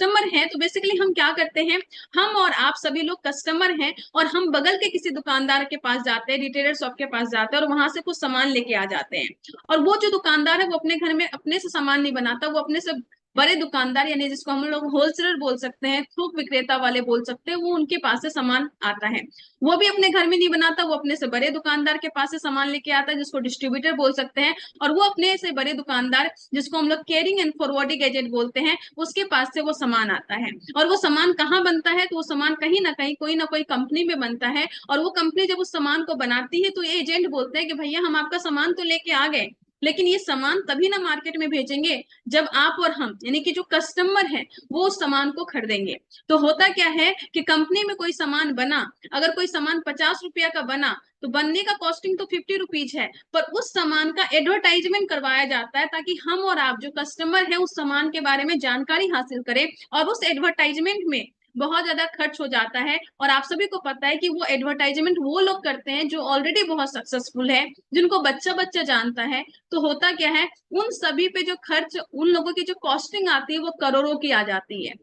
Customer हैं तो basically हम क्या करते हैं, हम और आप सभी लोग कस्टमर हैं और हम बगल के किसी दुकानदार के पास जाते हैं, रिटेलर शॉप के पास जाते हैं और वहां से कुछ सामान लेके आ जाते हैं। और वो जो दुकानदार है वो अपने घर में अपने से सामान नहीं बनाता, वो अपने से बड़े दुकानदार यानी जिसको हम लोग होलसेलर बोल सकते हैं, थोक विक्रेता वाले बोल सकते हैं, वो उनके पास से सामान आता है। वो भी अपने घर में नहीं बनाता, वो अपने से बड़े दुकानदार के पास से सामान लेके आता है जिसको डिस्ट्रीब्यूटर बोल सकते हैं। और वो अपने से बड़े दुकानदार जिसको हम लोग केयरिंग एंड फॉरवर्डिंग एजेंट बोलते हैं, उसके पास से वो सामान आता है। और वो सामान कहाँ बनता है, तो वो सामान कहीं ना कहीं कोई ना कोई कंपनी में बनता है। और वो कंपनी जब उस सामान को बनाती है तो ये एजेंट बोलते हैं कि भैया हम आपका सामान तो लेके आ गए, लेकिन ये सामान तभी ना मार्केट में भेजेंगे जब आप और हम यानी कि जो कस्टमर है वो उस सामान को खरीदेंगे। तो होता क्या है कि कंपनी में कोई सामान बना, अगर कोई सामान 50 रुपया का बना तो बनने का कॉस्टिंग तो 50 रुपीज है, पर उस सामान का एडवर्टाइजमेंट करवाया जाता है ताकि हम और आप जो कस्टमर है उस सामान के बारे में जानकारी हासिल करें। और उस एडवर्टाइजमेंट में बहुत ज्यादा खर्च हो जाता है। और आप सभी को पता है कि वो एडवर्टाइजमेंट वो लोग करते हैं जो ऑलरेडी बहुत सक्सेसफुल है, जिनको बच्चा बच्चा जानता है। तो होता क्या है, उन सभी पे जो खर्च, उन लोगों की जो कॉस्टिंग आती है वो करोड़ों की आ जाती है।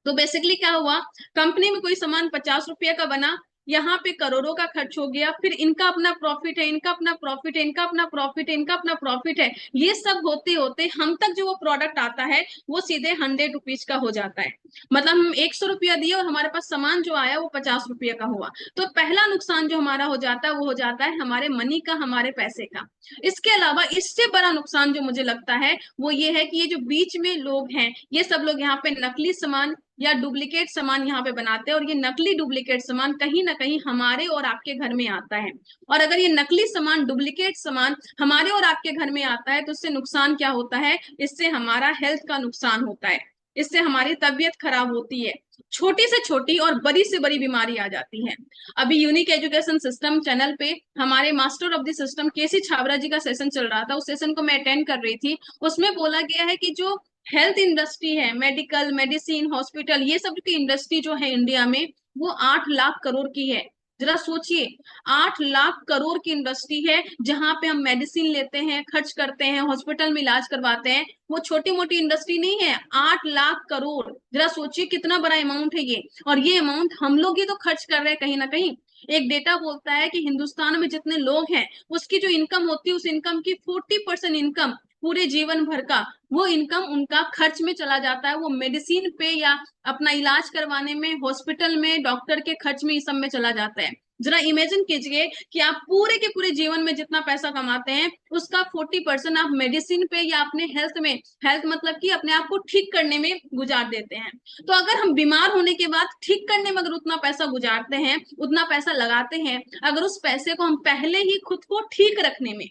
तो बेसिकली क्या हुआ, कंपनी में कोई सामान 50 रुपये का बना, यहाँ पे करोड़ों का खर्च हो गया, फिर इनका अपना प्रॉफिट है, इनका अपना प्रॉफिट है, इनका अपना प्रॉफिट है, इनका अपना प्रॉफिट है। ये सब होते होते हम तक जो वो प्रोडक्ट आता है वो सीधे 100 रुपीज का हो जाता है। मतलब हम 100 रुपया दिए और हमारे पास सामान जो आया वो 50 रुपये का हुआ। तो पहला नुकसान जो हमारा हो जाता है वो हो जाता है हमारे मनी का, हमारे पैसे का। इसके अलावा इससे बड़ा नुकसान जो मुझे लगता है वो ये है कि ये जो बीच में लोग हैं, ये सब लोग यहाँ पे नकली सामान या डुप्लीकेट सामान यहाँ पे बनाते हैं। और ये नकली डुप्लीकेट सामान कहीं ना कहीं हमारे और आपके घर में आता है। और अगर ये नकली सामान, डुप्लीकेट सामान हमारे और आपके घर में आता है तो इससे नुकसान क्या होता है, इससे हमारा हेल्थ का नुकसान होता है, इससे हमारी तबीयत खराब होती है, छोटी से छोटी और बड़ी से बड़ी बीमारी आ जाती है। अभी यूनिक एजुकेशन सिस्टम चैनल पे हमारे मास्टर ऑफ द सिस्टम केसी छाबरा जी का सेशन चल रहा था, उस सेशन को मैं अटेंड कर रही थी। उसमें बोला गया है कि जो हेल्थ इंडस्ट्री है, मेडिकल, मेडिसिन, हॉस्पिटल, ये सब की इंडस्ट्री जो है इंडिया में, वो 8 लाख करोड़ की है। जरा सोचिए, 8 लाख करोड़ की इंडस्ट्री है जहां पे हम मेडिसिन लेते हैं, खर्च करते हैं, हॉस्पिटल में इलाज करवाते हैं। वो छोटी मोटी इंडस्ट्री नहीं है, 8 लाख करोड़। जरा सोचिए कितना बड़ा अमाउंट है ये। और ये अमाउंट हम लोग ही तो खर्च कर रहे हैं कहीं ना कहीं। एक डेटा बोलता है कि हिंदुस्तान में जितने लोग हैं उसकी जो इनकम होती है, उस इनकम की 40% इनकम पूरे जीवन भर का, वो इनकम उनका खर्च में चला जाता है, वो मेडिसिन पे या अपना इलाज करवाने में, हॉस्पिटल में, डॉक्टर के खर्च में, इस सब में चला जाता है। जरा इमेजिन कीजिए कि आप पूरे के पूरे जीवन में जितना पैसा कमाते हैं उसका 40% आप मेडिसिन पे या अपने हेल्थ में, हेल्थ मतलब कि अपने आप को ठीक करने में गुजार देते हैं। तो अगर हम बीमार होने के बाद ठीक करने में अगर उतना पैसा गुजारते हैं, उतना पैसा लगाते हैं, अगर उस पैसे को हम पहले ही खुद को ठीक रखने में,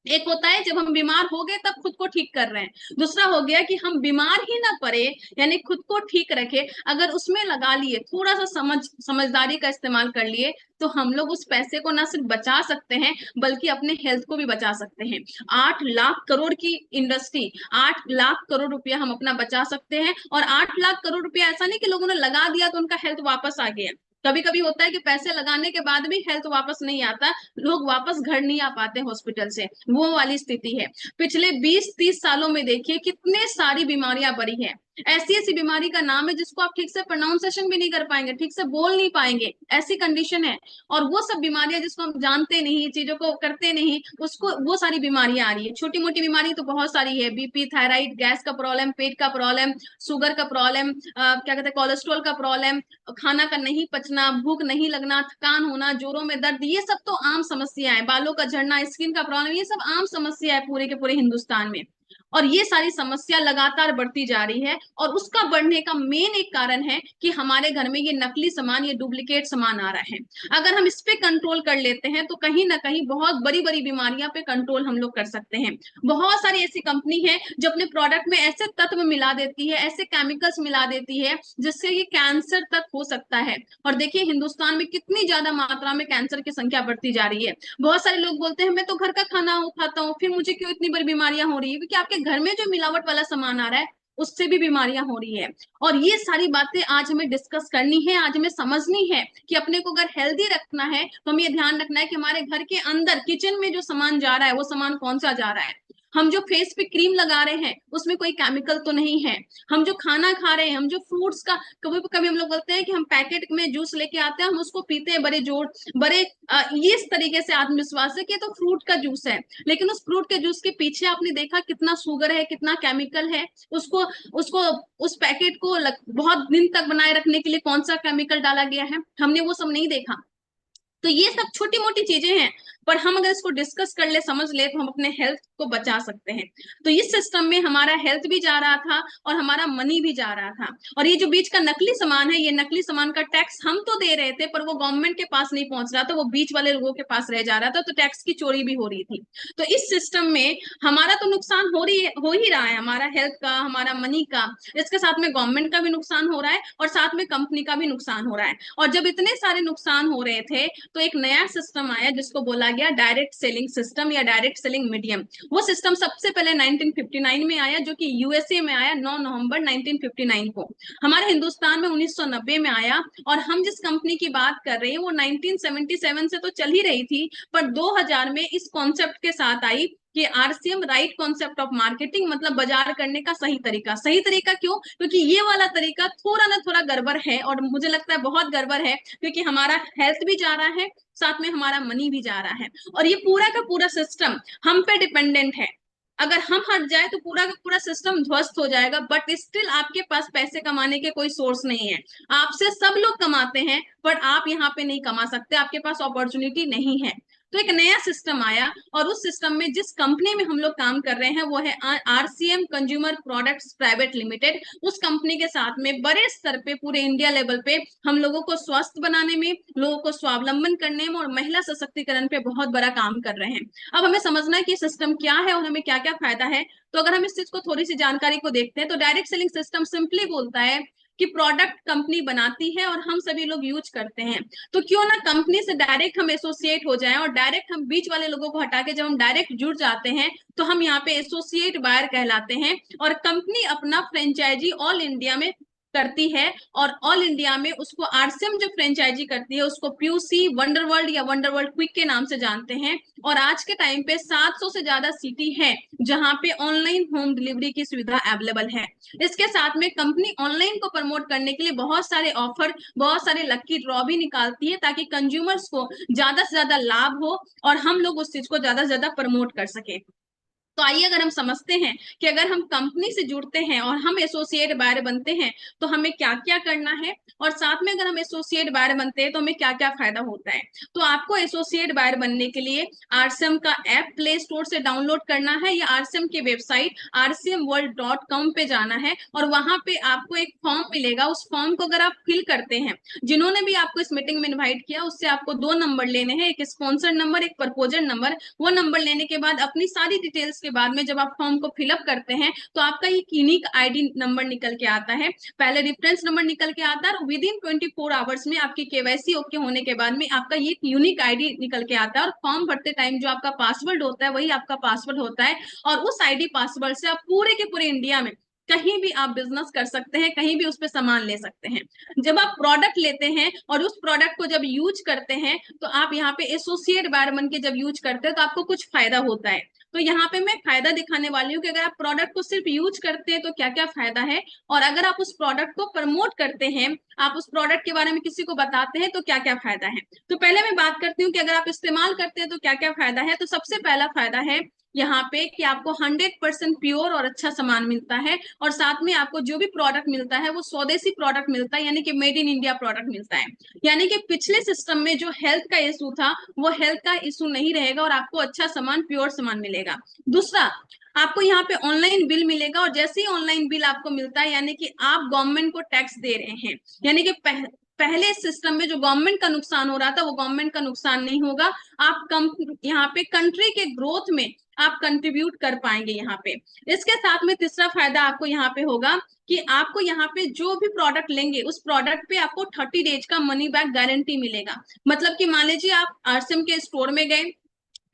एक होता है जब हम बीमार हो गए तब खुद को ठीक कर रहे हैं, दूसरा हो गया कि हम बीमार ही ना पड़े यानी खुद को ठीक रखे, अगर उसमें लगा लिए, थोड़ा सा समझदारी का इस्तेमाल कर लिए, तो हम लोग उस पैसे को ना सिर्फ बचा सकते हैं बल्कि अपने हेल्थ को भी बचा सकते हैं। 8 लाख करोड़ की इंडस्ट्री, 8 लाख करोड़ रुपया हम अपना बचा सकते हैं। और 8 लाख करोड़ रुपया ऐसा नहीं कि लोगों ने लगा दिया तो उनका हेल्थ वापस आ गया। कभी कभी होता है कि पैसे लगाने के बाद भी हेल्थ वापस नहीं आता, लोग वापस घर नहीं आ पाते हॉस्पिटल से, वो वाली स्थिति है। पिछले 20-30 सालों में देखिए कितने सारी बीमारियां बढ़ी है। ऐसी ऐसी बीमारी का नाम है जिसको आप ठीक से प्रोनाउंसिएशन भी नहीं कर पाएंगे, ठीक से बोल नहीं पाएंगे, ऐसी कंडीशन है। और वो सब बीमारियां जिसको हम जानते नहीं, चीजों को करते नहीं, उसको वो सारी बीमारियां आ रही है। छोटी मोटी बीमारी तो बहुत सारी है, बीपी, थायराइड, गैस का प्रॉब्लम, पेट का प्रॉब्लम, शुगर का प्रॉब्लम, क्या कहते हैं, कोलेस्ट्रॉल का प्रॉब्लम, खाना का नहीं पचना, भूख नहीं लगना, थकान होना, जोड़ों में दर्द, ये सब तो आम समस्या है। बालों का झड़ना, स्किन का प्रॉब्लम, ये सब आम समस्या है पूरे के पूरे हिंदुस्तान में। और ये सारी समस्या लगातार बढ़ती जा रही है। और उसका बढ़ने का मेन एक कारण है कि हमारे घर में ये नकली सामान, ये डुप्लीकेट सामान आ रहा है। अगर हम इस पे कंट्रोल कर लेते हैं तो कहीं ना कहीं बहुत बड़ी बड़ी बीमारियां पे कंट्रोल हम लोग कर सकते हैं। बहुत सारी ऐसी कंपनी है जो अपने प्रोडक्ट में ऐसे तत्व मिला देती है, ऐसे केमिकल्स मिला देती है जिससे ये कैंसर तक हो सकता है। और देखिए हिंदुस्तान में कितनी ज्यादा मात्रा में कैंसर की संख्या बढ़ती जा रही है। बहुत सारे लोग बोलते हैं मैं तो घर का खाना खाता हूँ, फिर मुझे क्यों इतनी बड़ी बीमारियां हो रही है, क्योंकि आपके घर में जो मिलावट वाला सामान आ रहा है उससे भी बीमारियां हो रही है। और ये सारी बातें आज हमें डिस्कस करनी है, आज हमें समझनी है कि अपने को अगर हेल्दी रखना है तो हमें ये ध्यान रखना है कि हमारे घर के अंदर किचन में जो सामान जा रहा है वो सामान कौन सा जा रहा है। हम जो फेस पे क्रीम लगा रहे हैं उसमें कोई केमिकल तो नहीं है, हम जो खाना खा रहे हैं, हम जो फ्रूट्स का, कभी कभी हम लोग बोलते हैं कि हम पैकेट में जूस लेके आते हैं, हम उसको पीते हैं बड़े जोर बड़े ये इस तरीके से आत्मविश्वास है कि तो फ्रूट का जूस है, लेकिन उस फ्रूट के जूस के पीछे आपने देखा कितना शुगर है, कितना केमिकल है, उसको उसको उस पैकेट को बहुत दिन तक बनाए रखने के लिए कौन सा केमिकल डाला गया है, हमने वो सब नहीं देखा। तो ये सब छोटी मोटी चीजें हैं, पर हम अगर इसको डिस्कस कर ले, समझ ले, तो हम अपने हेल्थ को बचा सकते हैं। तो इस सिस्टम में हमारा हेल्थ भी जा रहा था और हमारा मनी भी जा रहा था। और ये जो बीच का नकली सामान है, ये नकली सामान का टैक्स हम तो दे रहे थे, पर वो गवर्नमेंट के पास नहीं पहुंच रहा था, वो बीच वाले लोगों के पास रह जा रहा था, तो टैक्स की चोरी भी हो रही थी। तो इस सिस्टम में हमारा तो नुकसान हो ही रहा है, हमारा हेल्थ का, हमारा मनी का, इसके साथ में गवर्नमेंट का भी नुकसान हो रहा है और साथ में कंपनी का भी नुकसान हो रहा है। और जब इतने सारे नुकसान हो रहे थे, तो एक नया सिस्टम आया जिसको बोला गया डायरेक्ट सेलिंग सिस्टम या डायरेक्ट सेलिंग मीडियम। वो सिस्टम सबसे पहले 1959 में आया, जो कि यूएसए में आया 9 नवंबर 1959 को। हमारे हिंदुस्तान में 1990 में आया। और हम जिस कंपनी की बात कर रहे हैं वो 1977 से तो चल ही रही थी, पर 2000 में इस कॉन्सेप्ट के साथ आई कि RCM, right concept of marketing, मतलब बाजार करने का सही तरीका। सही तरीका क्यों? क्योंकि ये वाला तरीका थोड़ा ना थोड़ा गड़बड़ है, और मुझे लगता है बहुत गड़बड़ है, क्योंकि हमारा हेल्थ भी जा रहा है, साथ में हमारा मनी भी जा रहा है, और ये पूरा का पूरा सिस्टम हम पे डिपेंडेंट है। अगर हम हट जाए तो पूरा का पूरा सिस्टम ध्वस्त हो जाएगा, बट स्टिल आपके पास पैसे कमाने के कोई सोर्स नहीं है। आपसे सब लोग कमाते हैं, पर आप यहाँ पे नहीं कमा सकते, आपके पास अपॉर्चुनिटी नहीं है। तो एक नया सिस्टम आया, और उस सिस्टम में जिस कंपनी में हम लोग काम कर रहे हैं वो है RCM consumer products private limited. उस कंपनी के साथ में बड़े स्तर पे पूरे इंडिया लेवल पे हम लोगों को स्वस्थ बनाने में, लोगों को स्वावलंबन करने में और महिला सशक्तिकरण पे बहुत बड़ा काम कर रहे हैं। अब हमें समझना है कि सिस्टम क्या है और हमें क्या क्या फायदा है। तो अगर हम इस चीज को थोड़ी सी जानकारी को देखते हैं, तो डायरेक्ट सेलिंग सिस्टम सिंपली बोलता है कि प्रोडक्ट कंपनी बनाती है और हम सभी लोग यूज करते हैं, तो क्यों ना कंपनी से डायरेक्ट हम एसोसिएट हो जाएं, और डायरेक्ट हम बीच वाले लोगों को हटा के जब हम डायरेक्ट जुड़ जाते हैं, तो हम यहाँ पे एसोसिएट बायर कहलाते हैं। और कंपनी अपना फ्रेंचाइजी ऑल इंडिया में करती है, और ऑल इंडिया में उसको आरसीएम जो फ्रेंचाइजी करती है उसको पीयूसी, वंडरवर्ल्ड या वंडरवर्ल्ड क्विक के नाम से जानते हैं। और आज के टाइम पे 700 से ज्यादा सिटी है जहां पे ऑनलाइन होम डिलीवरी की सुविधा अवेलेबल है। इसके साथ में कंपनी ऑनलाइन को प्रमोट करने के लिए बहुत सारे ऑफर, बहुत सारे लकी ड्रॉ भी निकालती है, ताकि कंज्यूमर्स को ज्यादा से ज्यादा लाभ हो और हम लोग उस चीज को ज्यादा से ज्यादा प्रमोट कर सके। तो आइए अगर हम समझते हैं कि अगर हम कंपनी से जुड़ते हैं और हम एसोसिएट बायर बनते हैं तो हमें क्या क्या करना है, और साथ में अगर हम एसोसिएट बायर बनते हैं तो हमें क्या क्या फायदा होता है। तो आपको एसोसिएट बायर बनने के लिए आरसीएम का ऐप प्ले स्टोर से डाउनलोड करना है, या आरसीएम की वेबसाइट rcmworld.com पे जाना है, और वहां पे आपको एक फॉर्म मिलेगा। उस फॉर्म को अगर आप फिल करते हैं, जिन्होंने भी आपको इस मीटिंग में इन्वाइट किया उससे आपको 2 नंबर लेने हैं, एक स्पॉन्सर नंबर, एक प्रपोजल नंबर। वो नंबर लेने के बाद अपनी सारी डिटेल्स के बाद में जब आप फॉर्म को फिलअप करते हैं, तो आपका ये यूनिक आईडी नंबर निकल के आता है। पहले रेफरेंस नंबर निकल के आता है, और विद इन 24 आवर्स में आपकी केवाईसी ओके होने के बाद में आपका ये यूनिक आईडी निकल के आता है। और फॉर्म भरते टाइम जो आपका पासवर्ड होता है वही आपका पासवर्ड होता है, और उस आईडी पासवर्ड से आप पूरे के पूरे इंडिया में कहीं भी आप बिजनेस कर सकते हैं, कहीं भी उस पर सामान ले सकते हैं। जब आप प्रोडक्ट लेते हैं और उस प्रोडक्ट को जब यूज करते हैं, तो आप यहाँ पे एसोसिएट बायर बन के जब यूज करते हैं तो आपको कुछ फायदा होता है। तो यहाँ पे मैं फायदा दिखाने वाली हूँ कि अगर आप प्रोडक्ट को सिर्फ यूज करते हैं तो क्या क्या फायदा है, और अगर आप उस प्रोडक्ट को प्रमोट करते हैं, आप उस प्रोडक्ट के बारे में किसी को बताते हैं, तो क्या क्या फायदा है। तो पहले मैं बात करती हूँ कि अगर आप इस्तेमाल करते हैं तो क्या क्या फायदा है। तो सबसे पहला फायदा है यहाँ पे कि आपको 100% प्योर और अच्छा सामान मिलता है, और साथ में आपको जो भी प्रोडक्ट मिलता है वो स्वदेशी प्रोडक्ट मिलता है, यानी कि मेड इन इंडिया प्रोडक्ट मिलता है। यानी कि पिछले सिस्टम में जो हेल्थ का इशू था वो हेल्थ का इशू नहीं रहेगा, और आपको अच्छा सामान, प्योर सामान मिलेगा। दूसरा, आपको यहाँ पे ऑनलाइन बिल मिलेगा, और जैसे ही ऑनलाइन बिल आपको मिलता है, यानी कि आप गवर्नमेंट को टैक्स दे रहे हैं, यानी कि पहले सिस्टम में जो गवर्नमेंट का नुकसान हो रहा था वो गवर्नमेंट का नुकसान नहीं होगा। आप यहाँ पे कंट्री के ग्रोथ में आप कंट्रीब्यूट कर पाएंगे यहाँ पे। इसके साथ में तीसरा फायदा आपको यहाँ पे होगा कि आपको यहाँ पे जो भी प्रोडक्ट लेंगे उस प्रोडक्ट पे आपको 30 डेज का मनी बैक गारंटी मिलेगा। मतलब कि मान लीजिए आप आरसीएम के स्टोर में गए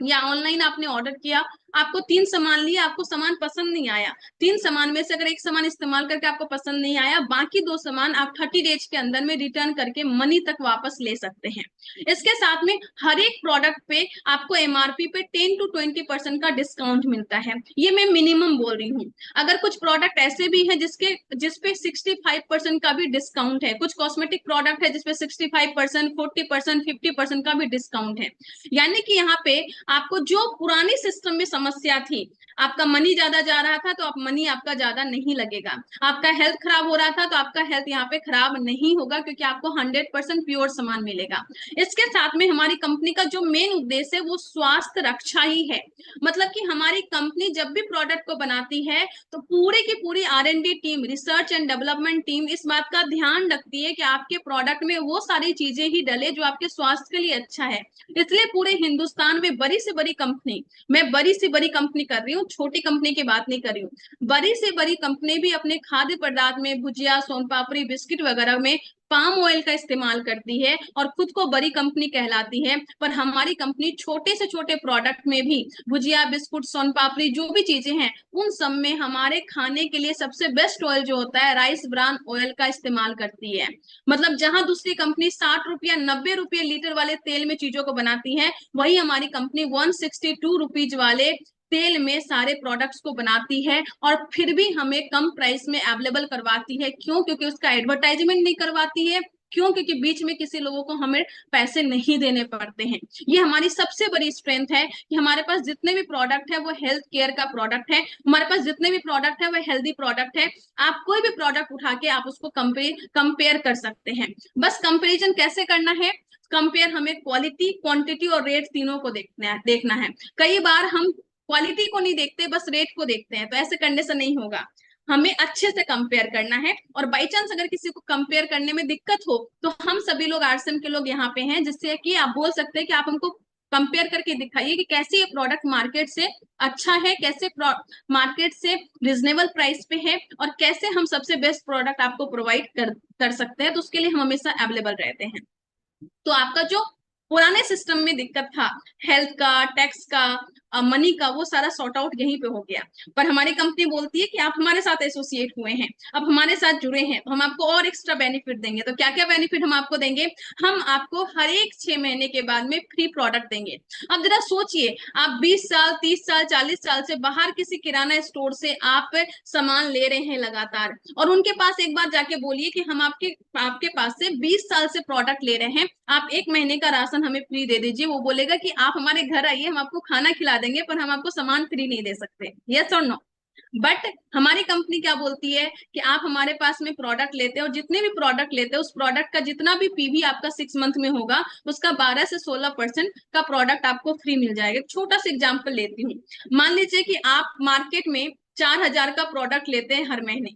या ऑनलाइन आपने ऑर्डर किया, आपको 3 सामान लिया, आपको सामान पसंद नहीं आया, 3 सामान में से अगर एक सामान इस्तेमाल करके आपको पसंद नहीं आया, बाकी 2 सामान आप 30 डेज के अंदर में रिटर्न करके मनी तक वापस ले सकते हैं। इसके साथ में हर एक प्रोडक्ट पे आपको एमआरपी पे 10 to 20% का डिस्काउंट मिलता है। ये मैं मिनिमम बोल रही हूँ। अगर कुछ प्रोडक्ट ऐसे भी हैं जिसपे 65% का भी डिस्काउंट है, कुछ कॉस्मेटिक प्रोडक्ट है जिसपे 65%, 40%, 50% का भी डिस्काउंट है। यानी कि यहाँ पे आपको जो पुरानी सिस्टम में समस्या थी, आपका मनी ज्यादा जा रहा था तो आप मनी आपका ज्यादा नहीं लगेगा, आपका हेल्थ खराब हो रहा था तो आपका हेल्थ यहाँ पे खराब नहीं होगा, क्योंकि आपको 100% प्योर सामान मिलेगा। इसके साथ में हमारी कंपनी का जो मेन उद्देश्य है वो स्वास्थ्य रक्षा ही है। मतलब कि हमारी कंपनी जब भी प्रोडक्ट को बनाती है तो पूरी की पूरी R&D team, research and development team इस बात का ध्यान रखती है कि आपके प्रोडक्ट में वो सारी चीजें ही डले जो आपके स्वास्थ्य के लिए अच्छा है। इसलिए पूरे हिंदुस्तान में बड़ी से बड़ी कंपनी, मैं बड़ी से बड़ी कंपनी कर रही हूँ, छोटी कंपनी की बात नहीं कर रही हूँ, बड़ी से बड़ी कंपनी भी अपने खाद्य पदार्थ में, भुजिया, सोन पापड़ी, बिस्किट वगैरह में पाम ऑयल का इस्तेमाल करती है और खुद को बड़ी कंपनी कहलाती है। पर हमारी कंपनी छोटे से छोटे प्रोडक्ट में भी, भुजिया, बिस्कुट, सोन पापड़ी, जो भी चीजें हैं उन सब में हमारे खाने के लिए सबसे बेस्ट ऑयल जो होता है राइस ब्रान ऑयल का इस्तेमाल करती है। मतलब जहां दूसरी कंपनी 60 रुपया 90 रुपये लीटर वाले तेल में चीजों को बनाती है, वही हमारी कंपनी 162 रुपीज वाले तेल में सारे प्रोडक्ट्स को बनाती है और फिर भी हमें कम प्राइस में अवेलेबल करवाती है। क्यों? क्योंकि उसका एडवर्टाइजमेंट नहीं करवाती है। क्यों? क्योंकि बीच में किसी लोगों को हमें पैसे नहीं देने पड़ते हैं। ये हमारी सबसे बड़ी स्ट्रेंथ है कि हमारे पास जितने भी प्रोडक्ट है वो हेल्थ केयर का प्रोडक्ट है, हमारे पास जितने भी प्रोडक्ट है वो हेल्दी प्रोडक्ट है। आप कोई भी प्रोडक्ट उठा के आप उसको कंपेयर कर सकते हैं। बस कंपेरिजन कैसे करना है? कंपेयर हमें क्वालिटी, क्वांटिटी और रेट तीनों को देखना है। कई बार हम क्वालिटी को नहीं देखते, बस रेट को देखते हैं, तो ऐसे करने से नहीं होगा। हमें अच्छे से कंपेयर करना है। और बाई चांस अगर किसी को कंपेयर करने में दिक्कत हो तो हम सभी लोग आरसीएम के लोग यहाँ पे हैं, जिससे कि आप बोल सकते हैं कि आप हमको कंपेयर करके दिखाइए कि कैसे ये प्रोडक्ट मार्केट से अच्छा है, कैसे मार्केट से रिजनेबल प्राइस पे है, और कैसे हम सबसे बेस्ट प्रोडक्ट आपको प्रोवाइड कर सकते हैं। तो उसके लिए हम हमेशा अवेलेबल रहते हैं। तो आपका जो पुराने सिस्टम में दिक्कत था, हेल्थ का, टैक्स का, मनी का, वो सारा सॉर्ट आउट यहीं पे हो गया। पर हमारी कंपनी बोलती है कि आप हमारे साथ एसोसिएट हुए हैं, अब हमारे साथ जुड़े हैं, तो हम आपको और एक्स्ट्रा बेनिफिट देंगे। तो क्या क्या बेनिफिट हम आपको देंगे? हम आपको हर एक 6 महीने के बाद में फ्री प्रोडक्ट देंगे। अब जरा सोचिए, आप 20 साल, 30 साल, 40 साल से बाहर किसी किराना स्टोर से आप सामान ले रहे हैं लगातार, और उनके पास एक बार जाके बोलिए कि हम आपके पास से 20 साल से प्रोडक्ट ले रहे हैं, आप 1 महीने का राशन हमें फ्री दे दीजिए। वो बोलेगा कि आप हमारे घर आइए, हम आपको खाना खिला देंगे, पर हम आपको सामान फ्री नहीं दे सकते। यस और नो? बट हमारी कंपनी क्या बोलती है कि आप हमारे पास में प्रोडक्ट लेते हैं, और जितने भी प्रोडक्ट लेते हैं उस प्रोडक्ट का जितना भी पीवी आपका 6 मंथ में होगा, उसका 12 से 16% का प्रोडक्ट आपको फ्री मिल जाएगा। छोटा सा एग्जाम्पल लेती हूँ। मान लीजिए कि आप मार्केट में 4000 का प्रोडक्ट लेते हैं हर महीने,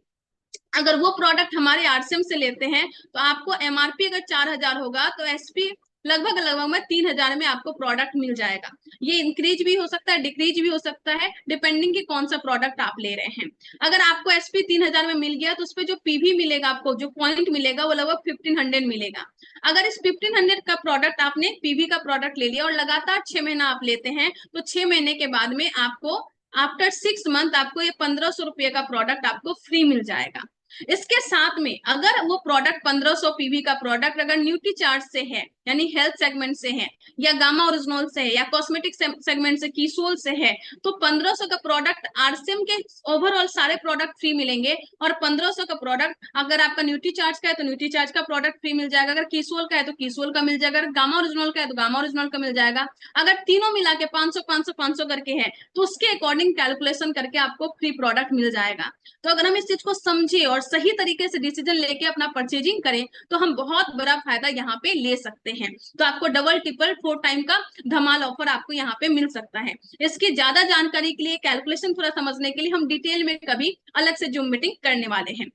अगर वो प्रोडक्ट हमारे आरसीएम से लेते हैं तो आपको एमआरपी अगर 4000 होगा तो एसपी लगभग लगभग में 3000 में आपको प्रोडक्ट मिल जाएगा। ये इंक्रीज भी हो सकता है, डिक्रीज भी हो सकता है, डिपेंडिंग कि कौन सा प्रोडक्ट आप ले रहे हैं। अगर आपको एसपी 3000 में मिल गया तो उस पर जो पीवी मिलेगा, आपको जो पॉइंट मिलेगा वो लगभग 1500 मिलेगा। अगर इस 1500 का प्रोडक्ट आपने पीवी का प्रोडक्ट ले लिया और लगातार 6 महीना आप लेते हैं, तो 6 महीने के बाद में आपको आफ्टर 6 मंथ आपको ये 1500 रुपये का प्रोडक्ट आपको फ्री मिल जाएगा। इसके साथ में अगर वो प्रोडक्ट 1500 पीवी का प्रोडक्ट अगर न्यूट्री चार्ज से है, यानी हेल्थ सेगमेंट से है, या गामा ओरिजिनल से है, या कॉस्मेटिक सेगमेंट से, कीसोल से है, तो 1500 का प्रोडक्ट आरसीएम के ओवरऑल सारे प्रोडक्ट फ्री मिलेंगे। और 1500 का प्रोडक्ट अगर आपका न्यूट्री चार्ज का है तो न्यूट्री चार्ज का प्रोडक्ट फ्री मिल जाएगा, अगर कीसोल का है तो कीसोल का मिल जाएगा, अगर गामा ओरिजिनल का है तो गामा ओरिजिनल का मिल जाएगा। अगर तीनों मिला के 500 500 500 करके है तो उसके अकॉर्डिंग कैलकुलेशन करके आपको फ्री प्रोडक्ट मिल जाएगा। तो अगर हम इस चीज को समझे और सही तरीके से डिसीजन लेके अपना परचेजिंग करें तो हम बहुत बड़ा फायदा यहाँ पे ले सकते हैं। तो आपको डबल ट्रिपल 4 टाइम का धमाल ऑफर आपको यहाँ पे मिल सकता है। इसकी ज्यादा जानकारी के लिए, कैलकुलेशन थोड़ा समझने के लिए हम डिटेल में कभी अलग से जूम मीटिंग करने वाले हैं।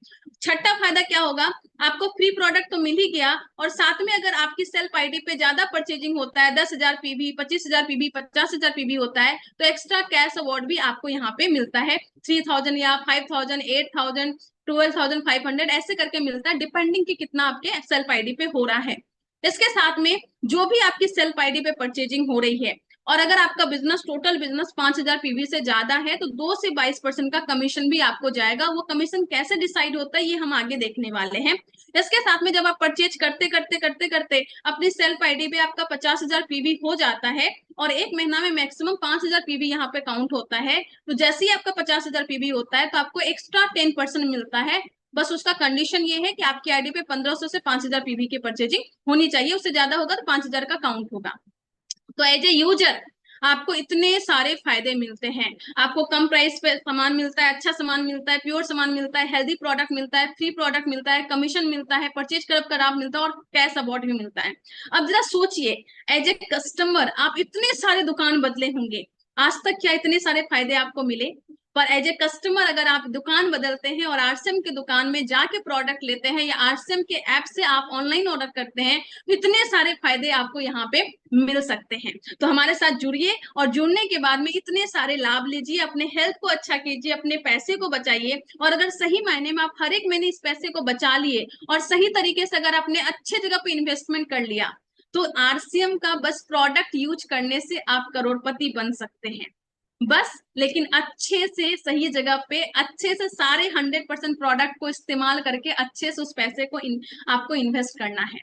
छठा फायदा क्या होगा? आपको फ्री प्रोडक्ट तो मिल ही गया, और साथ में अगर आपकी सेल्फ आईडी पे ज्यादा परचेजिंग होता है, 10,000 पीवी, 25,000 पीवी, 50,000 पीवी होता है, तो एक्स्ट्रा कैश अवार्ड भी आपको यहाँ पे मिलता है। 3000 या 5000, 8000, 12,500 ऐसे करके मिलता है, डिपेंडिंग कि कितना आपके सेल्फ आईडी पे हो रहा है। इसके साथ में जो भी आपकी सेल्फ आईडी पे परचेजिंग हो रही है और अगर आपका बिजनेस टोटल बिजनेस 5,000 पीवी से ज्यादा है तो 2 से 22% का कमीशन भी आपको जाएगा। वो कमीशन कैसे डिसाइड होता है ये हम आगे देखने वाले हैं। इसके साथ में जब आप परचेज करते करते करते करते अपनी सेल्फ आईडी पे आपका 50,000 पीवी हो जाता है और एक महीना में मैक्सिमम 5,000 पीवी यहाँ पे काउंट होता है, तो जैसे ही आपका 50,000 पीवी होता है तो आपको एक्स्ट्रा 10% मिलता है। बस उसका कंडीशन ये है कि आपकी आईडी पे 1,500 से 5,000 पीवी की परचेजिंग होनी चाहिए, उससे ज्यादा होगा तो 5,000 का काउंट होगा। तो एज ए यूजर आपको इतने सारे फायदे मिलते हैं। आपको कम प्राइस पे सामान मिलता है, अच्छा सामान मिलता है, प्योर सामान मिलता है, हेल्दी प्रोडक्ट मिलता है, फ्री प्रोडक्ट मिलता है, कमीशन मिलता है, परचेज क्लब का लाभ मिलता है और कैश अवार्ड भी मिलता है। अब जरा सोचिए, एज ए कस्टमर आप इतने सारे दुकान बदले होंगे, आज तक क्या इतने सारे फायदे आपको मिले? पर एज ए कस्टमर अगर आप दुकान बदलते हैं और आरसीएम की दुकान में जाके प्रोडक्ट लेते हैं या आरसीएम के ऐप से आप ऑनलाइन ऑर्डर करते हैं, तो इतने सारे फायदे आपको यहाँ पे मिल सकते हैं। तो हमारे साथ जुड़िए और जुड़ने के बाद में इतने सारे लाभ लीजिए, अपने हेल्थ को अच्छा कीजिए, अपने पैसे को बचाइए। और अगर सही मायने में आप हर एक महीने इस पैसे को बचा लिए और सही तरीके से अगर आपने अच्छे जगह पे इन्वेस्टमेंट कर लिया, तो आरसीएम का बस प्रोडक्ट यूज करने से आप करोड़पति बन सकते हैं। बस लेकिन अच्छे से सही जगह पे अच्छे से सारे 100% प्रोडक्ट को इस्तेमाल करके अच्छे से उस पैसे को आपको इन्वेस्ट करना है।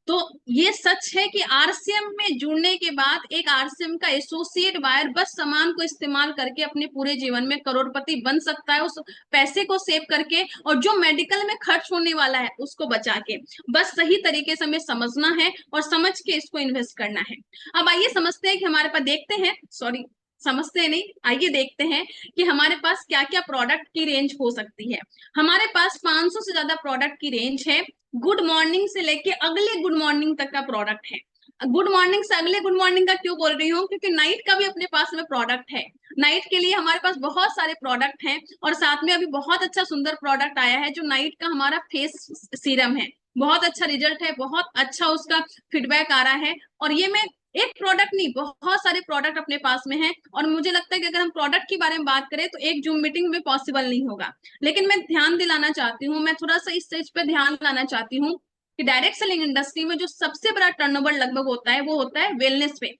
तो ये सच है कि आरसीएम में जुड़ने के बाद एक आरसीएम का एसोसिएट बायर बस सामान को इस्तेमाल करके अपने पूरे जीवन में करोड़पति बन सकता है, उस पैसे को सेव करके और जो मेडिकल में खर्च होने वाला है उसको बचा के। बस सही तरीके से हमें समझना है और समझ के इसको इन्वेस्ट करना है। अब आइए समझते हैं कि हमारे पास देखते हैं, सॉरी समझते नहीं, आइए देखते हैं कि हमारे पास क्या क्या प्रोडक्ट की रेंज हो सकती है। हमारे पास 500 से ज्यादा प्रोडक्ट की रेंज है। गुड मॉर्निंग से लेके अगले गुड मॉर्निंग तक का प्रोडक्ट है। गुड मॉर्निंग से अगले गुड मॉर्निंग का क्यों बोल रही हूँ, क्योंकि नाइट का भी अपने पास में प्रोडक्ट है। नाइट के लिए हमारे पास बहुत सारे प्रोडक्ट हैं और साथ में अभी बहुत अच्छा सुंदर प्रोडक्ट आया है जो नाइट का हमारा फेस सीरम है। बहुत अच्छा रिजल्ट है, बहुत अच्छा उसका फीडबैक आ रहा है। और ये मैं एक प्रोडक्ट नहीं, बहुत सारे प्रोडक्ट अपने पास में हैं और मुझे लगता है कि अगर हम प्रोडक्ट के बारे में बात करें तो एक जूम मीटिंग में पॉसिबल नहीं होगा। लेकिन मैं ध्यान दिलाना चाहती हूँ, मैं थोड़ा सा इस चीज पे ध्यान लाना चाहती हूँ कि डायरेक्ट सेलिंग इंडस्ट्री में जो सबसे बड़ा टर्नओवर लगभग होता है वो होता है वेलनेस पे।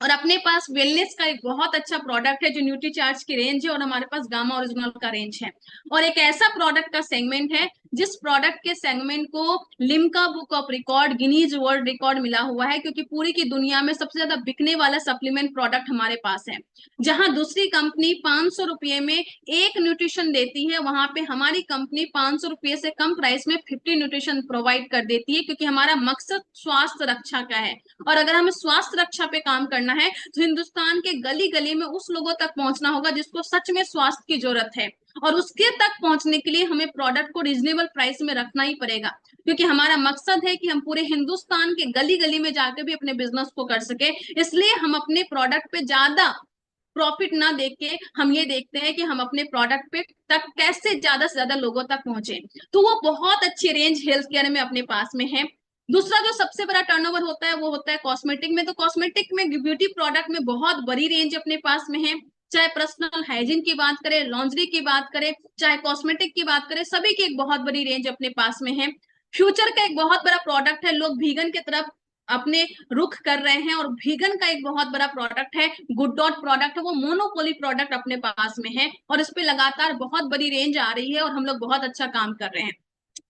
और अपने पास वेलनेस का एक बहुत अच्छा प्रोडक्ट है जो न्यूट्री चार्ज की रेंज है और हमारे पास गामा ओरिजिनल का रेंज है। और एक ऐसा प्रोडक्ट का सेगमेंट है जिस प्रोडक्ट के सेगमेंट को Limca book of record, Guinness world record मिला हुआ है, क्योंकि पूरी की दुनिया में सबसे ज्यादा बिकने वाला सप्लीमेंट प्रोडक्ट हमारे पास है। जहां दूसरी कंपनी 500 रुपए में एक न्यूट्रिशन देती है, वहां पे हमारी कंपनी 500 रुपए से कम प्राइस में 50 न्यूट्रिशन प्रोवाइड कर देती है, क्योंकि हमारा मकसद स्वास्थ्य रक्षा का है। और अगर हमें स्वास्थ्य रक्षा पे काम करना है तो हिंदुस्तान के गली गली में उस लोगों तक पहुंचना होगा जिसको सच में स्वास्थ्य की जरूरत है। और उसके तक पहुंचने के लिए हमें प्रोडक्ट को रीजनेबल प्राइस में रखना ही पड़ेगा, क्योंकि हमारा मकसद है कि हम पूरे हिंदुस्तान के गली गली में जाकर भी अपने बिजनेस को कर सके। इसलिए हम अपने प्रोडक्ट पे ज्यादा प्रॉफिट ना देख के हम ये देखते हैं कि हम अपने प्रोडक्ट पे तक कैसे ज्यादा से ज्यादा लोगों तक पहुंचे। तो वो बहुत अच्छी रेंज हेल्थ केयर में अपने पास में है। दूसरा जो सबसे बड़ा टर्नओवर होता है वो होता है कॉस्मेटिक में। तो कॉस्मेटिक में ब्यूटी प्रोडक्ट में बहुत बड़ी रेंज अपने पास में है। चाहे पर्सनल हाइजीन की बात करें, लॉन्ड्री की बात करें, चाहे कॉस्मेटिक की बात करें, सभी की एक बहुत बड़ी रेंज अपने पास में है। फ्यूचर का एक बहुत बड़ा प्रोडक्ट है, लोग वीगन की तरफ अपने रुख कर रहे हैं और वीगन का एक बहुत बड़ा प्रोडक्ट है गुड डॉट प्रोडक्ट है, वो मोनोपोली प्रोडक्ट अपने पास में है और इस पे लगातार बहुत बड़ी रेंज आ रही है और हम लोग बहुत अच्छा काम कर रहे हैं।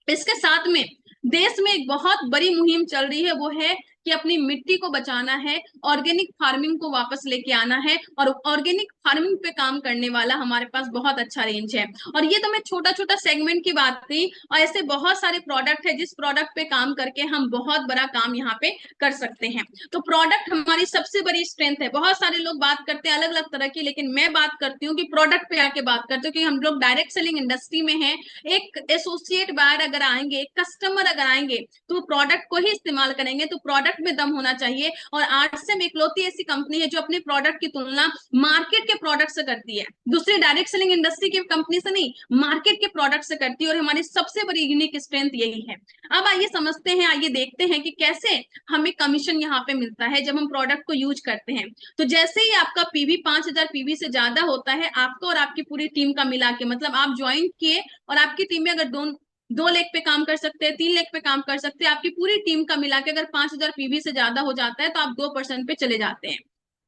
इसके साथ में देश में एक बहुत बड़ी मुहिम चल रही है, वो है कि अपनी मिट्टी को बचाना है, ऑर्गेनिक फार्मिंग को वापस लेके आना है। और ऑर्गेनिक फार्मिंग पे काम करने वाला हमारे पास बहुत अच्छा रेंज है। और ये तो मैं छोटा छोटा सेगमेंट की बात की, और ऐसे बहुत सारे प्रोडक्ट है जिस प्रोडक्ट पे काम करके हम बहुत बड़ा काम यहाँ पे कर सकते हैं। तो प्रोडक्ट हमारी सबसे बड़ी स्ट्रेंथ है। बहुत सारे लोग बात करते हैं अलग अलग तरह की, लेकिन मैं बात करती हूँ कि प्रोडक्ट पे आके बात करती हूँ, क्योंकि हम लोग डायरेक्ट सेलिंग इंडस्ट्री में है। एक एसोसिएट बायर अगर आएंगे, एक कस्टमर अगर आएंगे तो प्रोडक्ट को ही इस्तेमाल करेंगे, तो प्रोडक्ट में दम होना चाहिए। और आरसीएम इकलौती ऐसी कंपनी है जो अपने प्रोडक्ट की तुलना मार्केट के प्रोडक्ट से करती है, दूसरी डायरेक्ट सेलिंग इंडस्ट्री की कंपनी से नहीं, मार्केट के प्रोडक्ट से करती है। और हमारी सबसे बड़ी यूनिक स्ट्रेंथ यही है। अब आइए समझते हैं, आइए देखते हैं कि कैसे हमें कमीशन यहाँ पे मिलता है जब हम प्रोडक्ट को यूज करते हैं। तो जैसे ही आपका पीवी 5,000 पीवी से ज्यादा होता है, आपको और आपकी पूरी टीम का मिला के, मतलब आप ज्वाइन किए और आपकी टीम में अगर 2 लेख पे काम कर सकते हैं, 3 लेख पे काम कर सकते हैं, आपकी पूरी टीम का मिला के अगर 5,000 पीवी से ज्यादा हो जाता है तो आप 2% पे चले जाते हैं।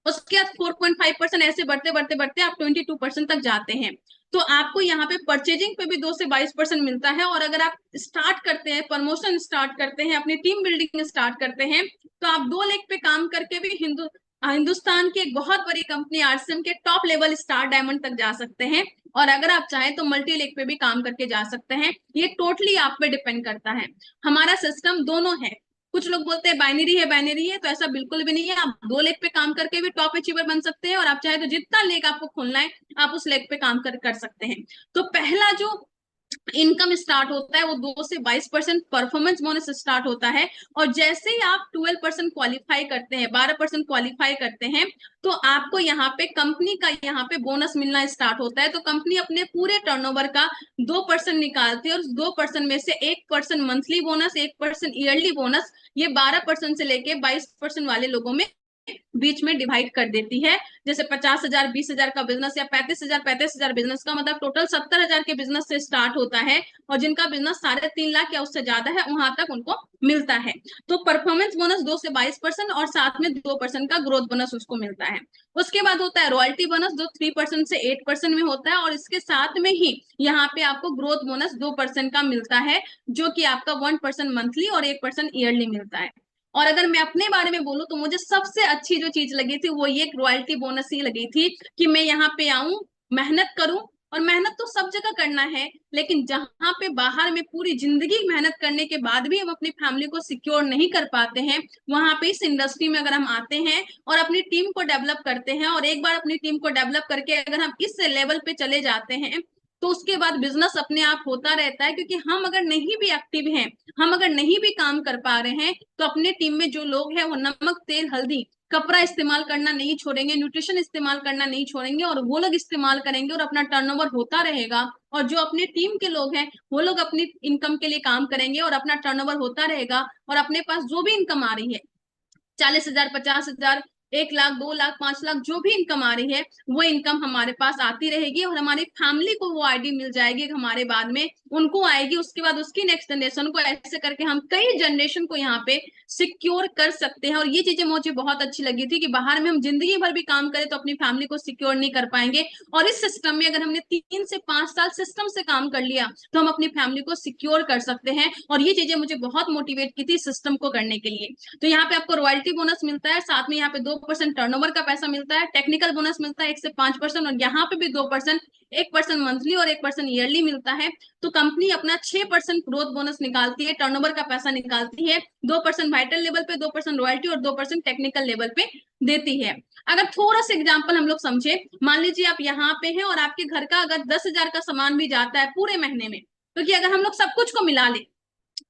उसके बाद 4.5% ऐसे बढ़ते बढ़ते बढ़ते आप 22% तक जाते हैं। तो आपको यहाँ पे परचेजिंग पे भी 2 से 22% मिलता है। और अगर आप स्टार्ट करते हैं, प्रमोशन स्टार्ट करते हैं, अपनी टीम बिल्डिंग स्टार्ट करते हैं, तो आप 2 लेख पे काम करके भी हिंदुस्तान की एक बहुत बड़ी कंपनी आरसीएम के टॉप लेवल स्टार डायमंड तक जा सकते हैं। और अगर आप चाहें तो मल्टी लेख पे भी काम करके जा सकते हैं। ये टोटली आप पे डिपेंड करता है। हमारा सिस्टम दोनों है। कुछ लोग बोलते हैं बाइनरी है, बाइनरी है, तो ऐसा बिल्कुल भी नहीं है। आप 2 लेख पे काम करके भी टॉप अचीवर बन सकते हैं, और आप चाहे तो जितना लेख आपको खोलना है आप उस लेख पे काम कर सकते हैं। तो पहला जो इनकम स्टार्ट होता है वो 2 से 22% परफॉर्मेंस बोनस स्टार्ट होता है। और जैसे ही आप 12% क्वालिफाई करते हैं, 12% क्वालिफाई करते हैं, तो आपको यहाँ पे कंपनी का यहाँ पे बोनस मिलना स्टार्ट होता है। तो कंपनी अपने पूरे टर्नओवर का 2% निकालती है, और उस 2% में से 1% मंथली बोनस, 1% ईयरली बोनस, ये 12% से लेके 22% वाले लोगों में बीच में डिवाइड कर देती है। जैसे 50,000 20,000 का बिजनेस, या 35,000 बिजनेस का मतलब टोटल 70,000 के बिजनेस से स्टार्ट होता है, और जिनका बिजनेस 3.5 लाख या उससे ज्यादा है वहां तक उनको मिलता है। तो परफॉर्मेंस बोनस 2 से 22% और साथ में 2% का ग्रोथ बोनस उसको मिलता है। उसके बाद होता है रॉयल्टी बोनस, जो 3% से 8% में होता है, और इसके साथ में ही यहाँ पे आपको ग्रोथ बोनस 2% का मिलता है, जो कि आपका 1% मंथली और 1% ईयरली मिलता है। और अगर मैं अपने बारे में बोलूं तो मुझे सबसे अच्छी जो चीज लगी थी वो ये रॉयल्टी बोनस ही लगी थी, कि मैं यहाँ पे आऊं, मेहनत करूं। और मेहनत तो सब जगह करना है, लेकिन जहां पे बाहर में पूरी जिंदगी मेहनत करने के बाद भी हम अपनी फैमिली को सिक्योर नहीं कर पाते हैं, वहां पे इस इंडस्ट्री में अगर हम आते हैं और अपनी टीम को डेवलप करते हैं, और एक बार अपनी टीम को डेवलप करके अगर हम इस लेवल पे चले जाते हैं, तो उसके बाद बिजनेस अपने आप होता रहता है। क्योंकि हम अगर नहीं भी एक्टिव हैं, हम अगर नहीं भी काम कर पा रहे हैं, तो अपने टीम में जो लोग हैं वो नमक तेल हल्दी कपड़ा इस्तेमाल करना नहीं छोड़ेंगे, न्यूट्रिशन इस्तेमाल करना नहीं छोड़ेंगे, और वो लोग इस्तेमाल करेंगे और अपना टर्नओवर होता रहेगा। और जो अपने टीम के लोग हैं वो लोग अपनी इनकम के लिए काम करेंगे और अपना टर्नओवर होता रहेगा। और अपने पास जो भी इनकम आ रही है, 40,000 50,000 1 लाख 2 लाख 5 लाख जो भी इनकम आ रही है, वो इनकम हमारे पास आती रहेगी, और हमारी फैमिली को वो आईडी मिल जाएगी, हमारे बाद में उनको आएगी, उसके बाद उसकी नेक्स्ट जनरेशन को, ऐसे करके हम कई जनरेशन को यहाँ पे सिक्योर कर सकते हैं। और ये चीजें मुझे बहुत अच्छी लगी थी, कि बाहर में हम जिंदगी भर भी काम करें तो अपनी फैमिली को सिक्योर नहीं कर पाएंगे, और इस सिस्टम में अगर हमने 3 से 5 साल सिस्टम से काम कर लिया तो हम अपनी फैमिली को सिक्योर कर सकते हैं। और ये चीजें मुझे बहुत मोटिवेट की थी सिस्टम को करने के लिए। तो यहाँ पे आपको रॉयल्टी बोनस मिलता है, साथ में यहाँ पे 2% टर्नओवर का पैसा मिलता है, टेक्निकल बोनस मिलता है 1 से 5%, और यहाँ पे भी 2%, 1% मंथली और 1% ईयरली मिलता है। तो कंपनी अपना 6% ग्रोथ बोनस निकालती है, टर्नओवर का पैसा निकालती है, 2% वाइटल लेवल पे, 2% रॉयल्टी और 2% टेक्निकल लेवल पे देती है। अगर थोड़ा सा एग्जाम्पल हम लोग समझे, मान लीजिए आप यहाँ पे हैं और आपके घर का अगर 10,000 का सामान भी जाता है पूरे महीने में, क्योंकि अगर हम लोग सब कुछ को मिला ले,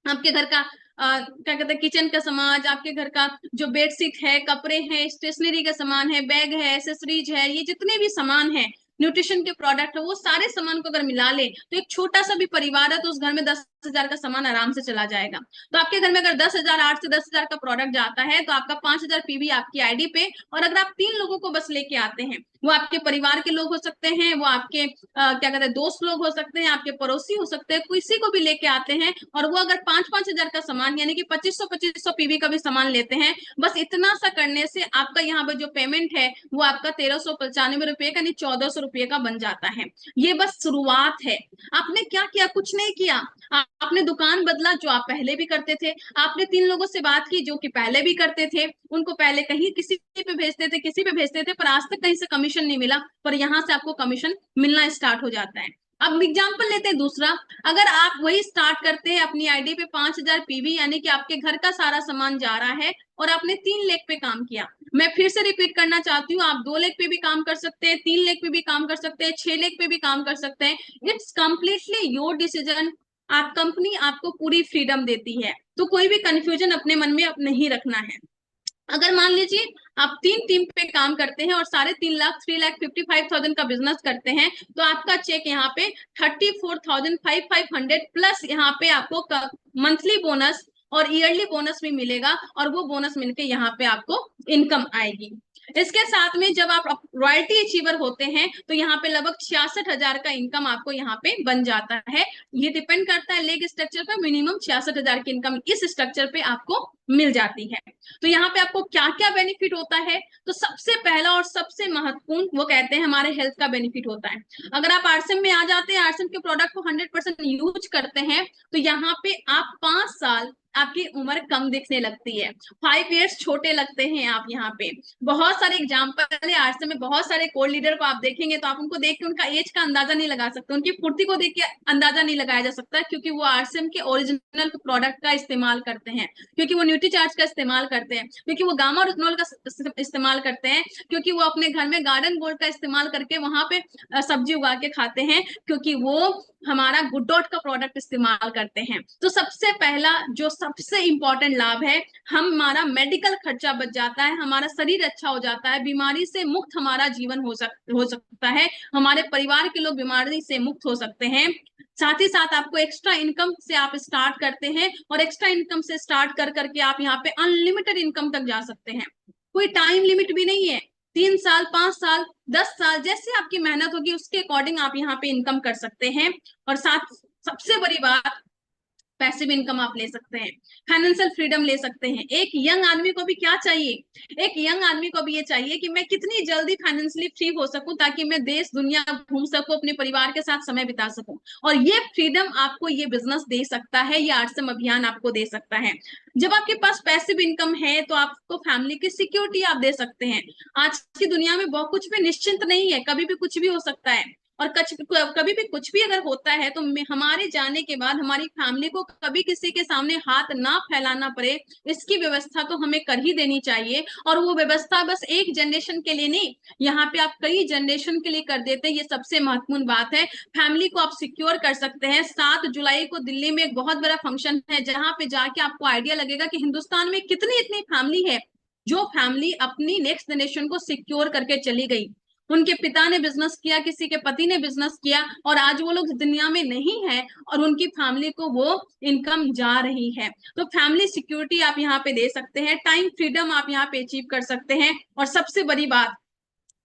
आपके घर का क्या कहते हैं किचन का सामान, आपके घर का जो बेडशीट है, कपड़े हैं, स्टेशनरी का सामान है, बैग है, एसेसरीज है, ये जितने भी सामान है, न्यूट्रिशन के प्रोडक्ट है, वो सारे सामान को अगर मिला ले तो एक छोटा सा भी परिवार है तो उस घर में 10,000 का सामान आराम से चला जाएगा। तो आपके घर में अगर 10,000 8 से 10,000 का प्रोडक्ट जाता है तो आपका 5,000 पीवी आपकी आईडी पे। और अगर आप 3 लोगों को बस लेके आते हैं, वो आपके परिवार के लोग हो सकते हैं, वो आपके क्या कहते हैं दोस्त लोग हो सकते हैं, आपके पड़ोसी हो सकते हैं, किसी को भी लेके आते हैं, और वो अगर 5-5 हजार का सामान यानी कि 2500 पीवी का भी सामान लेते हैं, बस इतना सा करने से आपका यहाँ पे जो पेमेंट है वो आपका 1,395 रुपये का, यानी 1,400 रुपये का बन जाता है। ये बस शुरुआत है। आपने क्या किया? कुछ नहीं किया। आपने दुकान बदला जो आप पहले भी करते थे, आपने 3 लोगों से बात की जो कि पहले भी करते थे, उनको पहले कहीं किसी पे भेजते थे, किसी पे भेजते थे, पर आज तक कहीं से कमीशन नहीं मिला, पर यहाँ से आपको कमीशन मिलना स्टार्ट हो जाता है। अब एग्जाम्पल लेते हैं दूसरा। अगर आप वही स्टार्ट करते हैं अपनी आईडी पे 5,000 पीवी, यानी कि आपके घर का सारा सामान जा रहा है, और आपने 3 लेख पे काम किया। मैं फिर से रिपीट करना चाहती हूँ, आप 2 लेख पे भी काम कर सकते हैं, 3 लेख पे भी काम कर सकते हैं, 6 लेख पे भी काम कर सकते हैं। It's completely your decision. आप कंपनी आपको पूरी फ्रीडम देती है, तो कोई भी कंफ्यूजन अपने मन में अब नहीं रखना है। अगर मान लीजिए आप 3 टीम पे काम करते हैं और 3.5 लाख 3,55,000 का बिजनेस करते हैं, तो आपका चेक यहाँ पे 34,500 प्लस यहाँ पे आपको मंथली बोनस और ईयरली बोनस भी मिलेगा, और वो बोनस मिलके यहाँ पे आपको इनकम आएगी। इसके साथ में जब आप रॉयल्टी अचीवर होते हैं तो यहाँ पे लगभग 66,000 का इनकम आपको यहाँ पे बन जाता है। ये डिपेंड करता है लेग स्ट्रक्चर पर, मिनिमम 66,000 की इनकम इस स्ट्रक्चर पे आपको मिल जाती है। तो यहाँ पे आपको क्या क्या बेनिफिट होता है, तो सबसे पहला और सबसे महत्वपूर्ण वो कहते हैं हमारे हेल्थ का बेनिफिट होता है। अगर आप आरसीएम में आ जाते हैं, आरसीएम के प्रोडक्ट को 100% यूज करते हैं, तो यहाँ पे आप 5 साल आपकी उम्र कम दिखने लगती है, 5 इयर्स छोटे लगते हैं आप यहाँ पे। बहुत सारे एग्जाम्पल है आरसीएम में, बहुत सारे कोर लीडर को आप देखेंगे तो आप उनको देख के उनका एज का अंदाजा नहीं लगा सकते, उनकी फुर्ती को देख के अंदाजा नहीं लगाया जा सकता, क्योंकि वो आरसीएम के ओरिजिनल प्रोडक्ट का इस्तेमाल करते हैं, क्योंकि वो न्यूट्रीचार्ज का इस्तेमाल करते हैं, क्योंकि वो गामा रेटिनॉल का इस्तेमाल करते हैं, क्योंकि वो अपने घर में गार्डन गोल्ड का इस्तेमाल करके वहां पे सब्जी उगा के खाते हैं, क्योंकि वो हमारा गुड डॉट का प्रोडक्ट इस्तेमाल करते हैं। तो सबसे पहला जो सबसे इंपॉर्टेंट लाभ है, हमारा मेडिकल खर्चा बच जाता है, हमारा शरीर अच्छा हो जाता है, बीमारी से मुक्त हमारा जीवन हो सकता है, हमारे परिवार के लोग बीमारी से मुक्त हो सकते हैं। साथ ही साथ आपको एक्स्ट्रा इनकम से आप स्टार्ट करते हैं, और एक्स्ट्रा इनकम से स्टार्ट कर करके आप यहाँ पे अनलिमिटेड इनकम तक जा सकते हैं। कोई टाइम लिमिट भी नहीं है, 3 साल, 5 साल, 10 साल, जैसे आपकी मेहनत होगी उसके अकॉर्डिंग आप यहाँ पे इनकम कर सकते हैं। और साथ सबसे बड़ी बात, पैसिव इनकम आप ले सकते हैं, फाइनेंशियल फ्रीडम ले सकते हैं। एक यंग आदमी को भी क्या चाहिए, एक यंग आदमी को भी ये चाहिए कि मैं कितनी जल्दी फाइनेंशियली फ्री हो सकूं, ताकि मैं देश दुनिया घूम सकूं, अपने परिवार के साथ समय बिता सकूं। और ये फ्रीडम आपको ये बिजनेस दे सकता है, ये आरसीएम अभियान आपको दे सकता है। जब आपके पास पैसिव इनकम है तो आपको फैमिली की सिक्योरिटी आप दे सकते हैं। आज की दुनिया में बहुत कुछ भी निश्चिंत नहीं है, कभी भी कुछ भी हो सकता है, और कभी भी कुछ भी अगर होता है तो हमारे जाने के बाद हमारी फैमिली को कभी किसी के सामने हाथ ना फैलाना पड़े, इसकी व्यवस्था तो हमें कर ही देनी चाहिए। और वो व्यवस्था बस एक जनरेशन के लिए नहीं, यहाँ पे आप कई जनरेशन के लिए कर देते हैं, ये सबसे महत्वपूर्ण बात है। फैमिली को आप सिक्योर कर सकते हैं। 7 जुलाई को दिल्ली में एक बहुत बड़ा फंक्शन है, जहां पे जाके आपको आइडिया लगेगा कि हिंदुस्तान में कितनी इतनी फैमिली है जो फैमिली अपनी नेक्स्ट जनरेशन को सिक्योर करके चली गई। उनके पिता ने बिजनेस किया, किसी के पति ने बिजनेस किया, और आज वो लोग दुनिया में नहीं है, और उनकी फैमिली को वो इनकम जा रही है। तो फैमिली सिक्योरिटी आप यहाँ पे दे सकते हैं, टाइम फ्रीडम आप यहाँ पे अचीव कर सकते हैं। और सबसे बड़ी बात,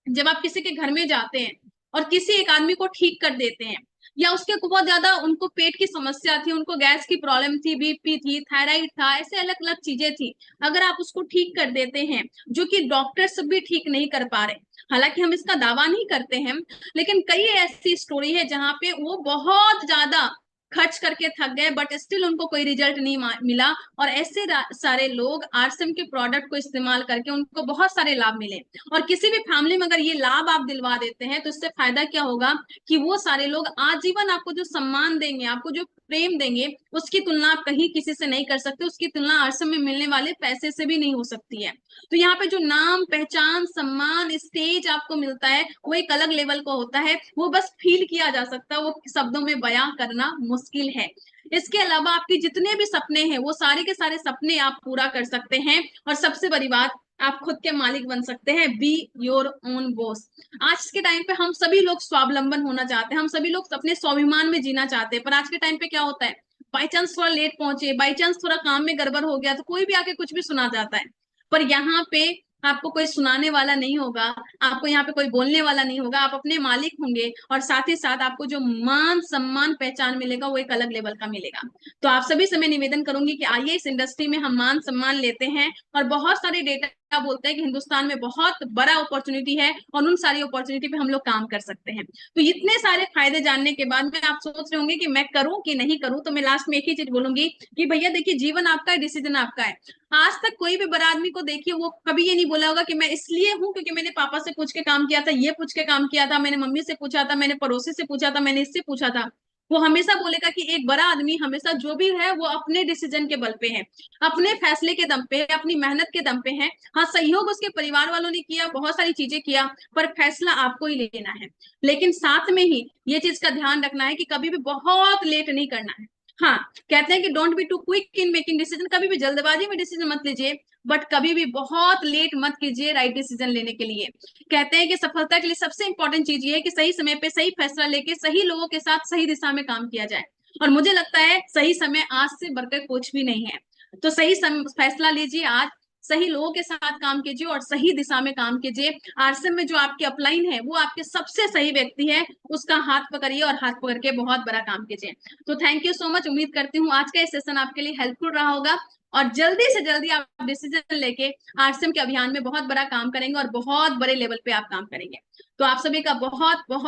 जब आप किसी के घर में जाते हैं और किसी एक आदमी को ठीक कर देते हैं, या उसके बहुत ज्यादा उनको पेट की समस्या थी, उनको गैस की प्रॉब्लम थी, बीपी थी, थायराइड था, ऐसे अलग अलग चीजें थी, अगर आप उसको ठीक कर देते हैं, जो कि डॉक्टर सब भी ठीक नहीं कर पा रहे, हालांकि हम इसका दावा नहीं करते हैं, लेकिन कई ऐसी स्टोरी है जहां पे वो बहुत ज्यादा खर्च करके थक गए, बट स्टिल उनको कोई रिजल्ट नहीं मिला, और ऐसे सारे लोग आरसीएम के प्रोडक्ट को इस्तेमाल करके उनको बहुत सारे लाभ मिले। और किसी भी फैमिली में अगर ये लाभ आप दिलवा देते हैं तो इससे फायदा क्या होगा कि वो सारे लोग आजीवन आपको जो सम्मान देंगे, आपको जो प्रेम देंगे, उसकी तुलना आप कहीं किसी से नहीं कर सकते, उसकी तुलना आरसीएम में मिलने वाले पैसे से भी नहीं हो सकती है। तो यहाँ पे जो नाम, पहचान, सम्मान, स्टेज आपको मिलता है, वो एक अलग लेवल का होता है, वो बस फील किया जा सकता है, वो शब्दों में बयां करना मुश्किल है। इसके अलावा आपके जितने भी सपने हैं, वो सारे के सारे सपने आप पूरा कर सकते हैं। और सबसे बड़ी बात, आप खुद के मालिक बन सकते हैं, बी योर ओन बॉस। आज के टाइम पे हम सभी लोग स्वावलंबन होना चाहते हैं, हम सभी लोग अपने स्वाभिमान में जीना चाहते हैं, पर आज के टाइम पे क्या होता है, बाई चांस थोड़ा लेट पहुंचे, बाई चांस थोड़ा काम में गड़बड़ हो गया, तो कोई भी आके कुछ भी सुना जाता है। पर यहाँ पे आपको कोई सुनाने वाला नहीं होगा, आपको यहाँ पे कोई बोलने वाला नहीं होगा, आप अपने मालिक होंगे, और साथ ही साथ आपको जो मान, सम्मान, पहचान मिलेगा वो एक अलग लेवल का मिलेगा। तो आप सभी से मैं निवेदन करूंगी कि आइए इस इंडस्ट्री में हम मान सम्मान लेते हैं, और बहुत सारे डेटा बोलते हैं कि हिंदुस्तान में बहुत बड़ा अपॉर्चुनिटी है, और उन सारी अपॉर्चुनिटी पे हम लोग काम कर सकते हैं। तो इतने सारे फायदे जानने के बाद में आप सोच रहे होंगे कि मैं करूं कि नहीं करूं, तो मैं लास्ट में एक ही चीज बोलूंगी कि भैया देखिए, जीवन आपका है, डिसीजन आपका है। आज तक कोई भी बड़ा आदमी को देखिए, वो कभी ये नहीं बोला होगा कि मैं इसलिए हूं क्योंकि मैंने पापा से पूछ के काम किया था, ये पूछ के काम किया था, मैंने मम्मी से पूछा था, मैंने पड़ोसी से पूछा था, मैंने इससे पूछा था। वो हमेशा बोलेगा कि एक बड़ा आदमी हमेशा जो भी है वो अपने डिसीजन के बल पे है, अपने फैसले के दम पे, अपनी मेहनत के दम पे है। हाँ, सहयोग उसके परिवार वालों ने किया, बहुत सारी चीजें किया, पर फैसला आपको ही लेना है। लेकिन साथ में ही ये चीज का ध्यान रखना है कि कभी भी बहुत लेट नहीं करना है। हाँ, कहते हैं कि don't be too quick in making decision, कभी भी जल्दबाजी में डिसीजन मत लीजिए, बट कभी भी बहुत लेट मत कीजिए राइट डिसीजन लेने के लिए। कहते हैं कि सफलता के लिए सबसे इंपॉर्टेंट चीज ये है कि सही समय पे सही फैसला लेके सही लोगों के साथ सही दिशा में काम किया जाए, और मुझे लगता है सही समय आज से बढ़कर कुछ भी नहीं है। तो सही फैसला लीजिए आज, सही लोगों के साथ काम कीजिए और सही दिशा में काम कीजिए। आरसीएम में जो आपके अपलाइन है वो आपके सबसे सही व्यक्ति है, उसका हाथ पकड़िए और हाथ पकड़ के बहुत बड़ा काम कीजिए। तो थैंक यू सो मच। उम्मीद करती हूँ आज का ये सेशन आपके लिए हेल्पफुल रहा होगा और जल्दी से जल्दी आप डिसीजन लेके आरसीएम के अभियान में बहुत बड़ा काम करेंगे और बहुत बड़े लेवल पे आप काम करेंगे। तो आप सभी का बहुत बहुत